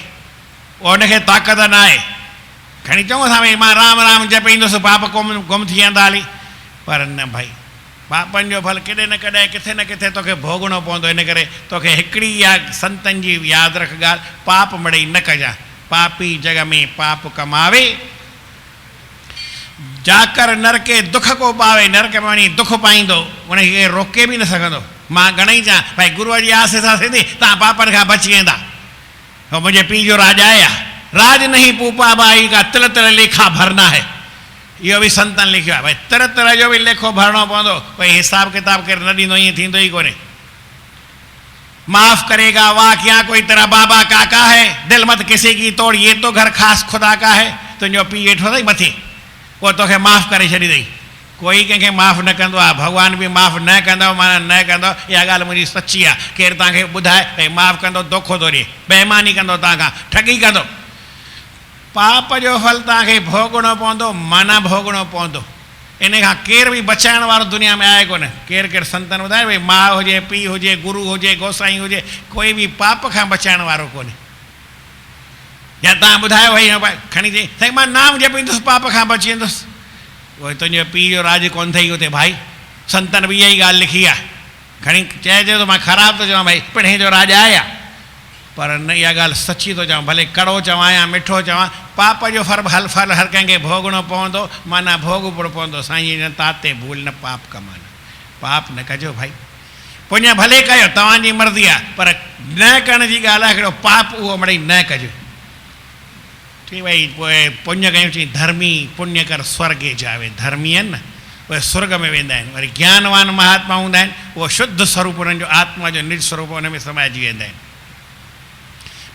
Speaker 1: उनखे ताक़त न आहे। खणी चऊं था भई मां राम राम जपींदुसि पाप गुम थी वेंदा हली, पर न भाई, पापनि जो फल केॾे न कॾहिं किथे न किथे तोखे भोगणो पवंदो। इन करे तोखे हिकिड़ी या संतनि जी यादि रख ॻाल्हि, पाप मिड़ई न कजां। पापी जग में पाप कमावे, जाकर नरके दुख को पावे। नरक में वञी दुख पाईंदो, उनखे रोके बि न सघंदो। मां घणेई चवां भाई गुरूअ जी आस सां थींदी तव्हां पापनि खां बची वेंदा। मुंहिंजे पीउ जो राज आया, राज नहीं पूपा बाई का तिर तिर लेखा भरना है। इहो बि संतनि लिखियो आहे, भई तिर तिर जो बि लेखो भरणो पवंदो। भई हिसाब किताब केरु न ॾींदो, ईअं थींदो ई कोन्हे। माफ़ करेगा वाह क्या कोई तेरा बाबा काका है, दिल मत किसी की तोड़ ये तो घर खास खुदा का है। तुंहिंजो पीउ वेठो अथई मथे, उहो तोखे माफ़ करे छॾींदई। कोई कंहिंखे माफ़ न कंदो आहे, भॻवान बि माफ़ न कंदो, माना न कंदो। इहा ॻाल्हि मुंहिंजी सची आहे। केरु तव्हांखे ॿुधाए भई माफ़ कंदो धोखो थो ॾिए, बेईमानी कंदो, तव्हांखां ठगी कंदो, पाप जो फल तव्हांखे भोगणो पवंदो, माना भोगणो पवंदो। इन खां केरु बि बचाइण वारो दुनिया में आहे कोन। केरु केरु संतनि ॿुधाए भई माउ हुजे, पीउ हुजे, गुरू हुजे, गोसाई हुजे, कोई बि पाप खां बचाइण वारो कोन्हे। या तव्हां ॿुधायो भई खणी अची साईं मां नाम जपींदुसि पाप खां बची वेंदुसि, उहो तुंहिंजो पीउ जो राज कोन अथई हुते भाई। संतनि बि इहा ई ॻाल्हि लिखी आहे। खणी चइजे त मां ख़राबु थो चवां भई पिणे जो राज आहे, पर न, इहा ॻाल्हि सची थो चवां। भले कड़ो चवां या मिठो चवां, पाप जो फल हर कंहिंखे भोगणो पवंदो, माना भोगणो पवंदो। साईं न ताते भूल न पाप कमाना, पाप न कजो भाई। पुण्य भले कयो, तव्हांजी मर्ज़ी आहे, पर न करण जी ॻाल्हि आहे हिकिड़ो पाप, उहो मिड़ई न कजो। ठीक भई पोइ पुण्य कयूं, चई धर्मी पुण्य कर स्वर्गे जावे। धर्मी आहिनि न उहे स्वर्ग में वेंदा आहिनि। वरी ज्ञानवान महात्मा हूंदा आहिनि, उहो शुद्ध स्वरूप उन्हनि जो आत्मा जो निज स्वरूप उन में समाइजी वेंदा आहिनि।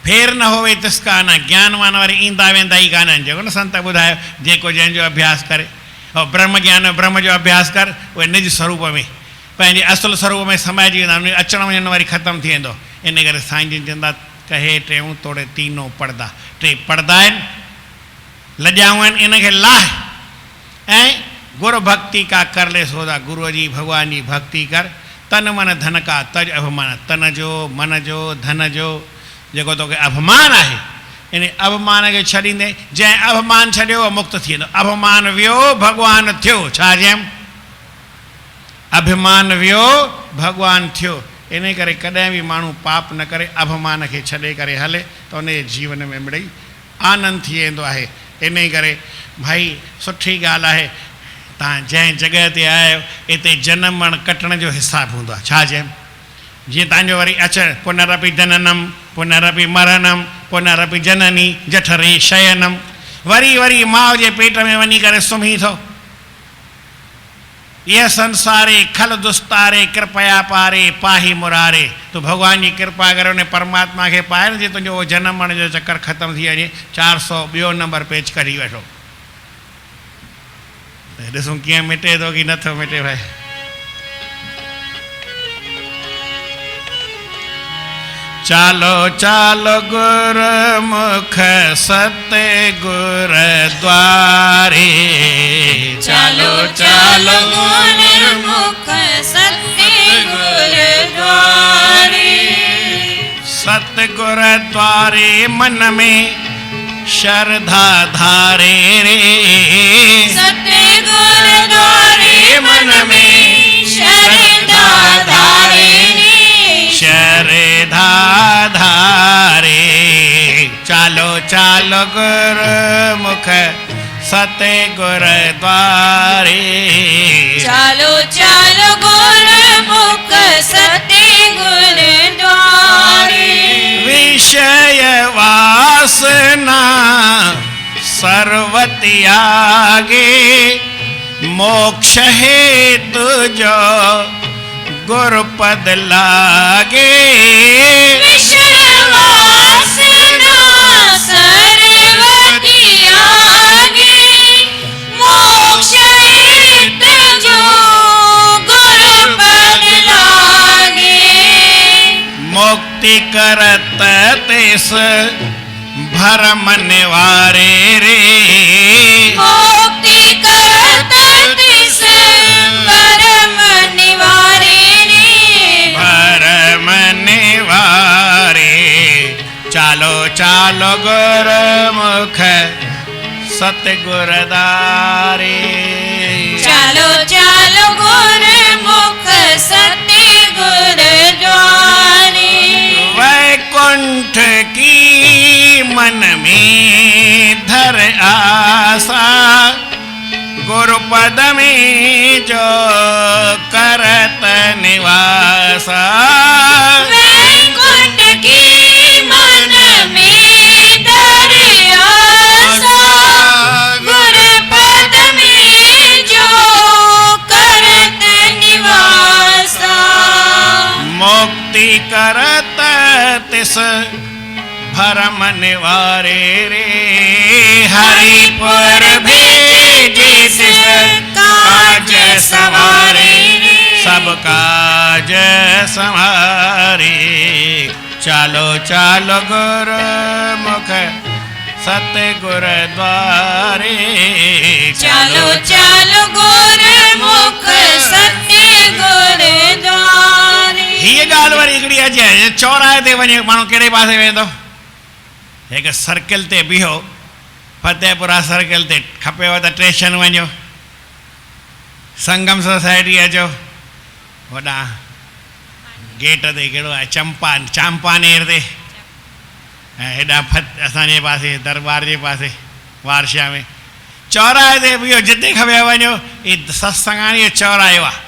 Speaker 1: फेर न होवे तिसका न, ज्ञानवान वरी ईंदा वेंदा ई कान आहिनि। जेको न संत ॿुधायो, जेको जंहिंजो अभ्यास करे, ऐं ब्रह्म ज्ञान ब्रह्म जो अभ्यास कर, उहे निज स्वरूप में पंहिंजे असुल स्वरूप में समाइजी वेंदा। उन अचण वञण वरी ख़तमु थी वेंदो। इन करे साईं जिन चवंदा कहे टेऊं तोड़े तीनों पर्दा। टे पर्दा आहिनि, लॼाऊं आहिनि, इनखे लाहे ऐं गुरु भक्ति का कर ले सौदा। गुरूअ जी भॻवान जी भक्ति कर। तन मन धन का तज अभिमान। तन जो, मन जो, धन जो जेको तोखे अभिमान आहे, इन अभिमान खे छॾींदे, जंहिं अभिमान छॾियो उहो मुक्त थी वेंदो। अभिमान वियो भॻवानु थियो। छा चयमि? अभिमान वियो भॻवानु थियो। इन करे कॾहिं बि माण्हू पाप न करे, अभिमान खे छॾे करे हले त उनजे जीवन में मिड़ई आनंद थी वेंदो आहे। इन करे भाई सुठी ॻाल्हि आहे, तव्हां जंहिं जॻह ते आहियो हिते जनम मरण कटण जो हिसाबु हूंदो आहे। छा चयमि? जीअं तव्हांजो वरी अचणु, पुनरपि जननम पुनरपि मरणम पुनरपि जननी जठरे शयनम। वरी वरी माउ जे पेट में वञी करे सुम्ही थो। यह संसारे खल दुस्तारे कृपया पारे पाही मुरारे। तो भगवान जी कृपा करे उन परमात्मा खे पाए न, जे तुंहिंजो उहो जनम मरण जो चक्कर ख़तमु थी वञे। 402 नंबर पेज कढी वेठो, ॾिसूं कीअं मिटे थो की नथो मिटे। भाई चालो चालो गुरमुख सत्य गुरुद्वारे
Speaker 3: चालो चालो गुरुमुख सत्य गुरुद्वारे
Speaker 1: सत्य गुरुद्वारे मन में श्रद्धा धारे रे
Speaker 3: सत्य गुरुद्वारे मन में श्रद्धा धारे
Speaker 1: श्रद्धा धारे चालो चालो गुरुमुख सत्य गुरुद्वारे
Speaker 3: चालो चालो गुरुमुख सत्य गुरुद्वारे
Speaker 1: विषय वासना सर्व त्यागे मोक्ष हेतु जो गुरुपद लागे
Speaker 3: विषय वासना सर्व त्यागे मोक्ष हेतु जो गुरुपद लागे
Speaker 1: मुक्ति करत तिस भरम निवारे रे
Speaker 3: मुक्ति करत तिस परम निवारे रे
Speaker 1: भरम निवारे चालो चालो गुरुमुख सत्य गुरुद्वारे
Speaker 3: चालो चालो गुरुमुख सत्य गुरुद्वारे
Speaker 1: वैकुंठ की मन में धर आशा गुरुपद में जो करत निवासा
Speaker 3: वैकुंठ की मन में धर आशा गुरुपद में जो करत निवासा
Speaker 1: मुक्ति करत तिस भरम निवारे रे हरिपुर भेजे तिस काज सवारे सब काज संवारे चालो चालो गुरुमुख सत्य गुरुद्वारे
Speaker 3: चालो चालो गुरुमुख सत्य गुरुद्वारे
Speaker 1: हीअ ॻाल्हि वरी हिकिड़ी अचे चौराहे ते वञे माण्हू कहिड़े पासे वेंदो हिकु सर्किल ते बीहो फतेहपुरा सर्किल ते खपेव त स्टेशन वञो संगम सोसाइटी अचो होॾां गेट ते कहिड़ो आहे चांपानेर ते ऐं हेॾां असांजे पासे दरबार जे पासे वारशा में चौराहे ते बीहो जिते खपे वञो इहो सत्संगाणी जो चौरायो आहे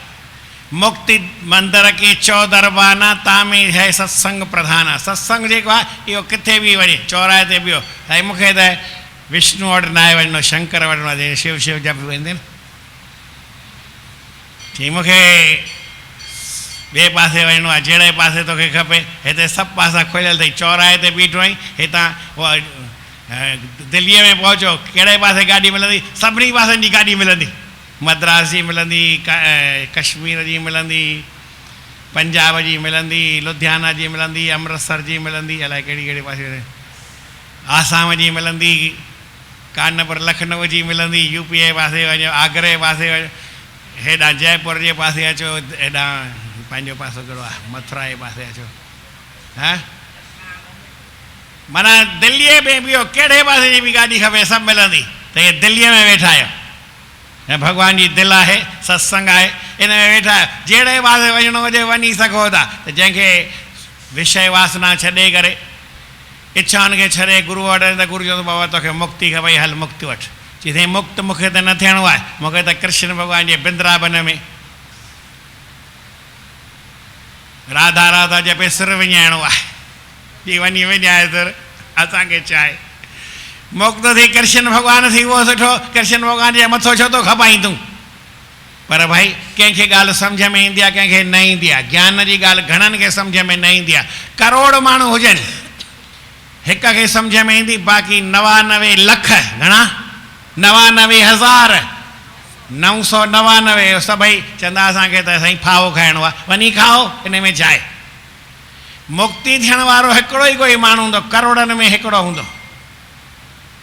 Speaker 1: मुक्ति मंदिर के चौदरबाना तामे है सत्संग प्रधान सत्संग जेको आहे इहो किथे बि वञे चौराहे ते बीहो साईं मूंखे त विष्णु वटि न आहे वञिणो शंकर वञिणो आहे शिव शिव जप वेंदे न चई मूंखे ॿिए पासे वञिणो आहे जहिड़े पासे तोखे खपे हिते सभु पासा खुलियल अथई चौराहे ते बीठो आहीं हितां दिल्लीअ में पहुचो कहिड़े पासे गाॾी मिलंदी सभिनी पासनि जी गाॾी मिलंदी मद्रास जी मिलंदी कश्मीर जी मिलंदी पंजाब जी मिलंदी लुधियाना जी मिलंदी अमृतसर जी मिलंदी अलाए कहिड़ी कहिड़े पासे आसाम जी मिलंदी कानपुर लखनऊ जी मिलंदी यूपी जे पासे वञो आगरे जे पासे वञो हेॾां जयपुर जे पासे अचो हेॾां पंहिंजो पासो कहिड़ो आहे मथुरा जे पासे अचो हा माना दिल्लीअ में बीहो कहिड़े पासे जी बि गाॾी खपे सभु मिलंदी त इहे दिल्लीअ में वेठा आहियो ऐं भॻवान जी दिलि आहे सत्संग आहे इन में वेठा आहियो जहिड़े पासे वञिणो हुजे वञी सघो था त जंहिंखे विषय वासना छॾे करे इच्छाउनि खे छॾे गुरू वटि त गुरू चवंदो बाबा तोखे मुक्ति खपई हल मुक्ति वठि चई साईं मुक्त मूंखे त न थियणो आहे मूंखे त कृष्ण भॻवान जे बिंद्रावन में राधा राधा जपे सिर विञाइणो आहे जी वञी विञाए तुर असांखे चाहे मुक्त थी कृष्ण भॻवान थी उहो सुठो कृष्ण भॻवान जे मथो छो थो खपाई तूं पर भाई कंहिंखे ॻाल्हि सम्झ में ईंदी आहे कंहिंखे न ईंदी आहे ज्ञान जी ॻाल्हि घणनि खे सम्झ में न ईंदी आहे करोड़ माण्हू हुजनि हिक खे सम्झ में ईंदी बाक़ी 99 लख घणा 99,999 सभई चवंदा असांखे त साईं फाओ खाइणो आहे वञी खाओ इन में छा आहे मुक्ति थियण वारो हिकिड़ो ई कोई माण्हू हूंदो, करोड़नि में हिकिड़ो हूंदो,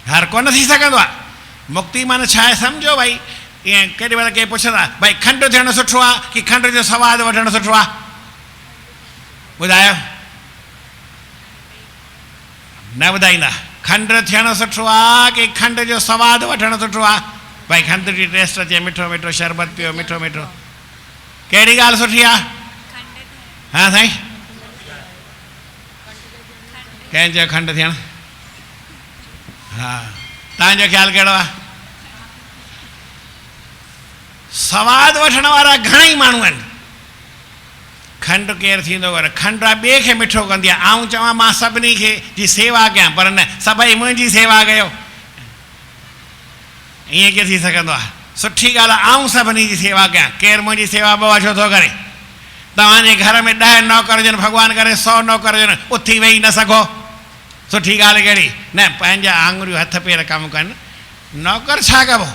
Speaker 1: हर को न थी सघंदो आहे। मुक्ति माना छा आहे सम्झो भाई, ईअं केॾी महिल के पुछंदा भाई खंडु थियणु सुठो आहे कि खंड जो सवादु वठणु सुठो आहे, ॿुधायो? न ॿुधाईंदा। खंडु थियणु सुठो आहे कि खंड जो सवादु वठणु सुठो आहे? भाई खंड जी टेस्ट अचे, मिठो मिठो शरबत पियो, मिठो मिठो, कहिड़ी ॻाल्हि सुठी आहे? हा साईं, कंहिंजो खंडु थियणु? हा, तव्हांजो ख़्यालु कहिड़ो आहे? सवादु वठण वारा घणेई माण्हू आहिनि, खंडु केरु थींदो पर खंडु आहे ॿिए खे मिठो कंदी आहे। आऊं चवां मां सभिनी खे जी सेवा कयां, पर न, सभई मुंहिंजी सेवा कयो, ईअं कीअं थी सघंदो आहे? सुठी ॻाल्हि आहे आऊं सभिनी जी सेवा कयां, केरु मुंहिंजी सेवा बाबा छो थो करे? तव्हांजे घर में 10 नौकर हुजनि, भॻवानु करे 100 नौकर हुजनि, उथी वेही न सघो, सुठी ॻाल्हि कहिड़ी? न, पंहिंजा आङुरियूं हथ पेर कमु कनि, नौकर छा कबो?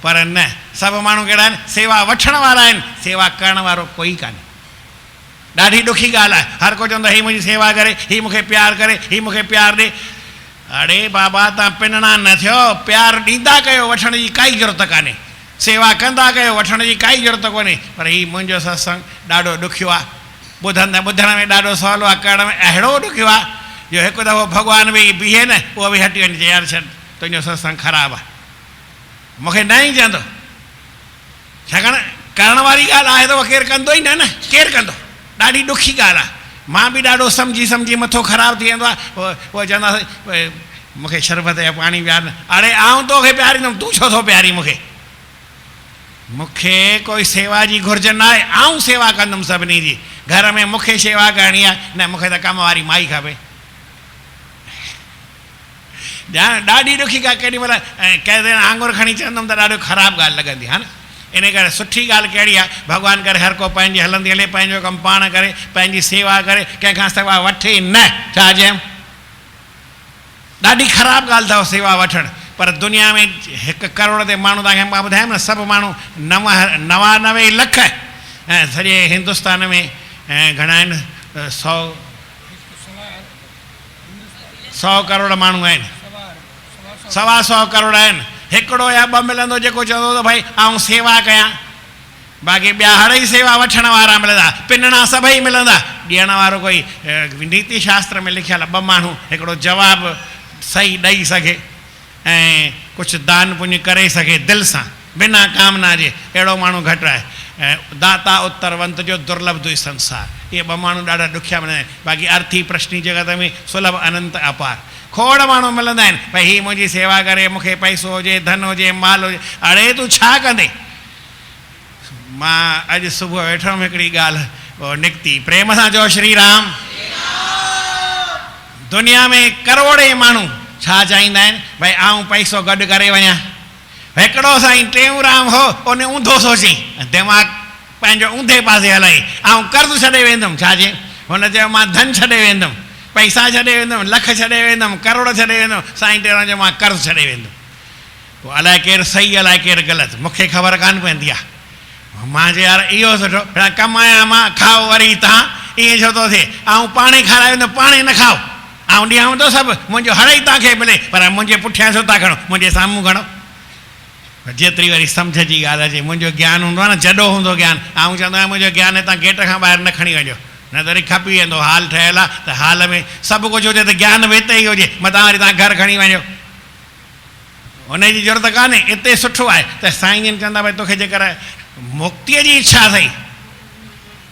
Speaker 1: पर न, सभु माण्हू कहिड़ा आहिनि? सेवा वठण वारा आहिनि, सेवा करण वारो कोई कान्हे। ॾाढी ॾुखी ॻाल्हि आहे, हर को चवंदो हीअ मुंहिंजी सेवा करे, हीअ मूंखे प्यारु करे, हीअ मूंखे प्यारु ॾे। अड़े बाबा तव्हां पिनणा न थियो, प्यारु ॾींदा कयो, वठण जी काई ज़रूरत कान्हे, सेवा कंदा कयो, वठण जी काई ज़रूरत कोन्हे। पर हीअ मुंहिंजो सत्संग ॾाढो ॾुखियो आहे, ॿुधण में ॾाढो सवलो आहे, करण में अहिड़ो ॾुखियो आहे जो हिकु दफ़ो भॻवानु बि बीहे न, उहो बि हटी वञे, यार छॾ तुंहिंजो सत्संग ख़राबु आहे, मूंखे न ई चवंदो। छाकाणि करण वारी ॻाल्हि आहे त उहो केरु कंदो ई न, केरु कंदो? ॾाढी ॾुखी ॻाल्हि आहे। मां बि ॾाढो सम्झी मथो ख़राबु थी वेंदो आहे, उहो चवंदासीं मूंखे शरबत या पाणी प्यार न। अड़े आऊं तोखे प्यारींदुमि, तूं छो थो प्यारी मूंखे? मूंखे कोई सेवा जी घुर्ज न आहे, आऊं सेवा कंदुमि सभिनी जी। घर में मूंखे सेवा करणी आहे न, मूंखे त कम वारी माई खपे। ॾाढी ॾुखी ॻाल्हि, केॾी महिल कंहिं आङुर खणी चवंदुमि त ॾाढो ख़राबु ॻाल्हि लॻंदी आहे न। इन करे सुठी ॻाल्हि कहिड़ी आहे? भॻवानु करे हर को पंहिंजी हलंदी हले, पंहिंजो कमु पाण करे, पंहिंजी सेवा करे, कंहिंखां सेवा वठे न। छा चयमि? ॾाढी ख़राबु ॻाल्हि अथव सेवा वठणु। पर दुनिया में 1 करोड़ ते माण्हू, तव्हांखे मां ॿुधायमि न, सभु माण्हू 99 लख, ऐं सॼे हिंदुस्तान में घणा आहिनि? 100 करोड़ माण्हू आहिनि, 125 करोड़ आहिनि। हिकिड़ो या 2 मिलंदो जेको चवंदो त भई आऊं सेवा कयां, बाक़ी ॿिया हड़ई सेवा वठण वारा मिलंदा, पिनणा सभई मिलंदा, ॾियण वारो कोई नीति शास्त्र में लिखियलु आहे 2 माण्हू हिकिड़ो जवाबु सही ॾेई सघे ऐं कुझु दान पुञ करे सघे दिलि सां, बिना कामना जे, अहिड़ो माण्हू घटि आहे। दाता उत्तरवंत जो दुर्लभ दुई संसार, इहे 2 माण्हू ॾाढा ॾुखिया मिलंदा आहिनि। बाक़ी अर्थी प्रश्नी जगत में सुलभ अनंत अपार, खोड़ माण्हू मिलंदा आहिनि, भई हीअ मुंहिंजी सेवा करे, मूंखे पैसो हुजे, धन हुजे, माल हुजे। अड़े तूं छा कंदे? मां अॼु सुबुह वेठो हुउमि, हिकिड़ी ॻाल्हि पोइ निकिती, प्रेम सां चओ श्री राम। दुनिया में करोड़े माण्हू छा चाहींदा आहिनि? भई आऊं पैसो गॾु करे वञा। हिकिड़ो साईं टेऊंराम हो, उन ऊंधो सोची, दिमाग़ु पंहिंजो ऊंधे पासे हलाई, ऐं कर्ज़ छॾे वेंदुमि। छा चई? हुन चयो मां धन छॾे वेंदुमि, पैसा छॾे वेंदुमि, लख छॾे वेंदुमि, करोड़ छॾे वेंदुमि। साईं टेऊंराम चयो मां कर्ज़ छॾे वेंदुमि। पोइ अलाए केरु सही, अलाए केरु ग़लति, मूंखे ख़बर कान पवंदी आहे। मां चयो यार इहो सुठो, कमायां मां, खाओ वरी तव्हां, ईअं छो थो थिए? ऐं पाणे खाराए वेंदो, पाणे न खाओ, ऐं ॾियां थो सभु, मुंहिंजो हड़ई तव्हांखे मिले, पर मुंहिंजे पुठियां छो था खणो, मुंहिंजे साम्हूं खणो। जेतिरी वरी सम्झ जी ॻाल्हि अचे, मुंहिंजो ज्ञान हूंदो आहे न, जॾो हूंदो ज्ञान, ऐं चवंदो आहियां मुंहिंजो ज्ञान हितां गेट खां ॿाहिरि न खणी वञो, न त वरी खपी वेंदो। हाल ठहियलु आहे त हाल में सभु कुझु हुजे त ज्ञान बि हिते ई हुजे, मतां वरी तव्हां घर खणी वञो, हुनजी ज़रूरत कान्हे। हिते सुठो आहे त साईं जन चवंदा भई तोखे जेकर मुक्तीअ जी इच्छा अथई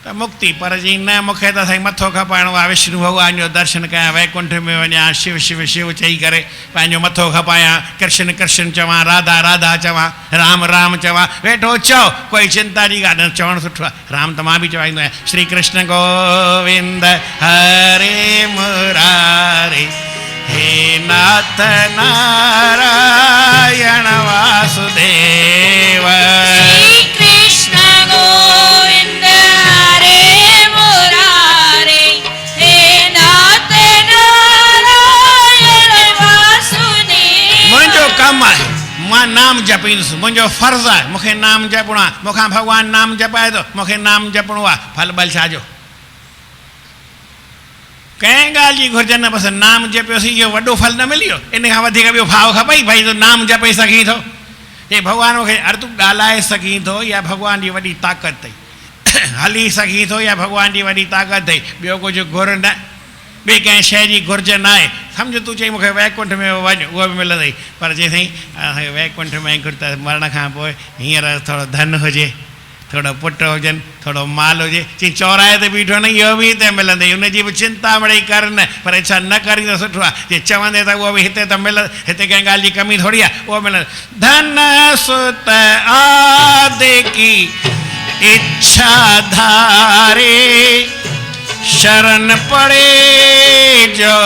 Speaker 1: त मुक्ति, पर जी न मूंखे त साईं मथो खपाइणो आहे, विष्णु भॻवान जो दर्शन कयां, वैकुंठ में वञा, शिव शिव शिव चई करे पंहिंजो मथो खपायां, कृष्ण कृष्ण चवां, राधा राधा चवां, राम राम चवां, वेठो चओ, कोई चिंता जी ॻाल्हि न। चवणु सुठो आहे, राम त मां बि चवाईंदो आहियां, श्री कृष्ण गोविंद हरे मुरारे, हे नाथ नारायण वासुदेव।
Speaker 3: श्री कृष्ण गोविंद हरे मुरारे, हे नाथ नारायण वासुदेव।
Speaker 1: मुंहिंजो कमु आहे, मां नाम जपींदुसि, मुंहिंजो फर्ज़ु आहे, मूंखे नाम जपणो आहे, मूंखां भॻवानु नाम जपाए थो, मूंखे नाम जपणो आहे। फल बल छाजो? कंहिं ॻाल्हि जी घुरिज न, बसि नाम जपियोसीं, इहो वॾो फल न मिलियो, इन खां वधीक ॿियो भाव खपई भाई तूं नाम जपे सघीं थो। हे भॻवान खे अरे तूं ॻाल्हाए सघीं थो या भॻवान जी वॾी ताक़त अथई, हली सघीं थो या भॻवान जी वॾी ताक़त अथई, ॿियो कुझु घुर न, ॿिए कंहिं शइ जी घुरिज न आहे। सम्झ तूं चई मूंखे वैकुंठ में वञ, उहो बि मिलंदई, पर जेसिताईं असांखे वैकुंठ में घुर त मरण खां पोइ हींअर थोरो धन हुजे, थोरो पुट हुजनि, थोरो माल हुजे, चई चौराहे ते बीठो न, इहो बि हिते मिलंदई, हुनजी बि चिंता मिड़ई कर न, पर इच्छा न करी त सुठो आहे। जे चवंदे त उहो बि हिते त मिल, हिते कंहिं ॻाल्हि जी कमी थोरी आहे, उहो मिलंदो। धन सुत आदि की इच्छा धारे, शरण पड़े जो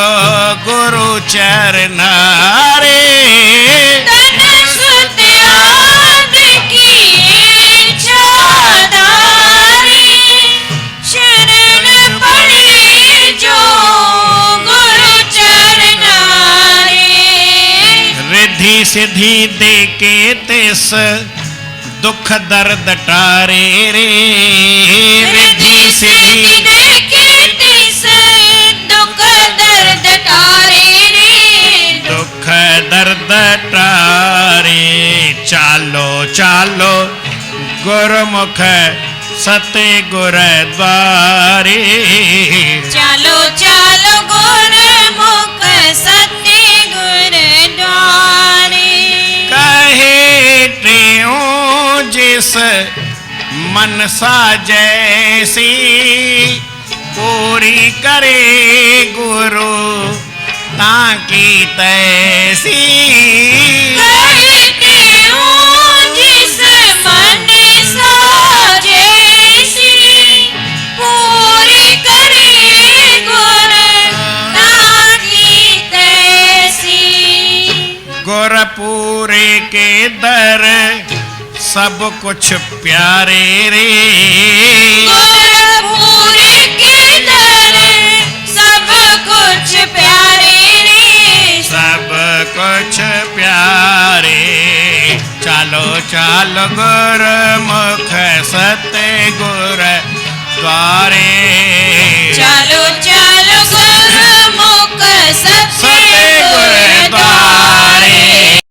Speaker 1: गुरु चरनारे।
Speaker 3: धन सुत आदि की इच्छा धारे, शरण पड़े जो गुरु चरनारे।
Speaker 1: रिद्धि सिद्धि दे के तिस दुख दर्द टारे रे, रिद्धि सिद्धि
Speaker 3: दे के तिस दुख दर्द टारे रे,
Speaker 1: दुख दर्द टारे। चालो चालो गुरमुख सते गुरुद्वारे,
Speaker 3: चालो चालो गुरमुख सत्य गुरुद्वारे।
Speaker 1: कहे त्रियों जिस मनसा जैसी, पूरी करे गुरु ताकी तैसी।
Speaker 3: कहते हो जिस मनसा जैसी, पूरी करे गुरु ताकी तैसी।
Speaker 1: गुर पूरे के दर सब कुछ प्यारे रे,
Speaker 3: गुरपुरे के दर सब कुछ प्यारे रे,
Speaker 1: सब कुछ प्यारे। चालो चालो गुरमुख सत्य गुरुद्वारे,
Speaker 3: चालो चालो गुरमुख सत्य